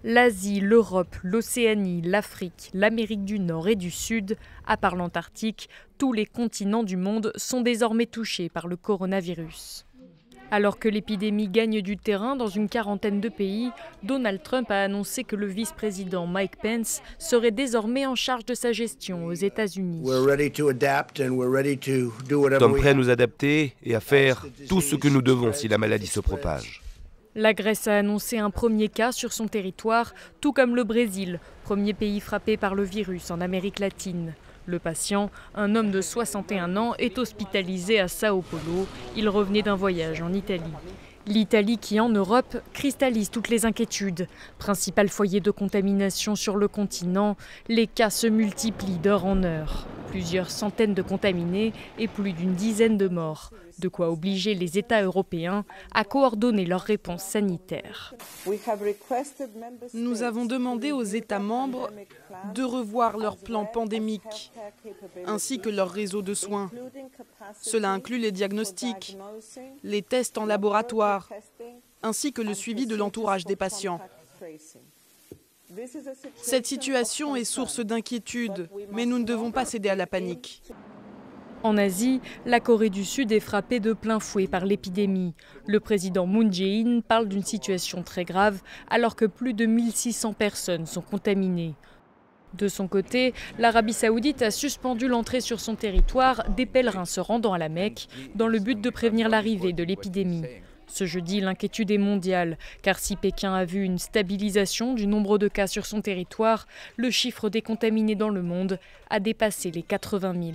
L'Asie, l'Europe, l'Océanie, l'Afrique, l'Amérique du Nord et du Sud, à part l'Antarctique, tous les continents du monde sont désormais touchés par le coronavirus. Alors que l'épidémie gagne du terrain dans une quarantaine de pays, Donald Trump a annoncé que le vice-président Mike Pence serait désormais en charge de sa gestion aux États-Unis. Nous sommes prêts à nous adapter et à faire tout ce que nous devons si la maladie se propage. La Grèce a annoncé un premier cas sur son territoire, tout comme le Brésil, premier pays frappé par le virus en Amérique latine. Le patient, un homme de 61 ans, est hospitalisé à Sao Paulo. Il revenait d'un voyage en Italie. L'Italie qui, en Europe, cristallise toutes les inquiétudes. Principal foyer de contamination sur le continent, les cas se multiplient d'heure en heure. Plusieurs centaines de contaminés et plus d'une dizaine de morts. De quoi obliger les États européens à coordonner leurs réponses sanitaires. Nous avons demandé aux États membres de revoir leur plan pandémique, ainsi que leur réseau de soins. Cela inclut les diagnostics, les tests en laboratoire, ainsi que le suivi de l'entourage des patients. Cette situation est source d'inquiétude, mais nous ne devons pas céder à la panique. En Asie, la Corée du Sud est frappée de plein fouet par l'épidémie. Le président Moon Jae-in parle d'une situation très grave alors que plus de 1600 personnes sont contaminées. De son côté, l'Arabie saoudite a suspendu l'entrée sur son territoire des pèlerins se rendant à la Mecque dans le but de prévenir l'arrivée de l'épidémie. Ce jeudi, l'inquiétude est mondiale, car si Pékin a vu une stabilisation du nombre de cas sur son territoire, le chiffre des contaminés dans le monde a dépassé les 80 000.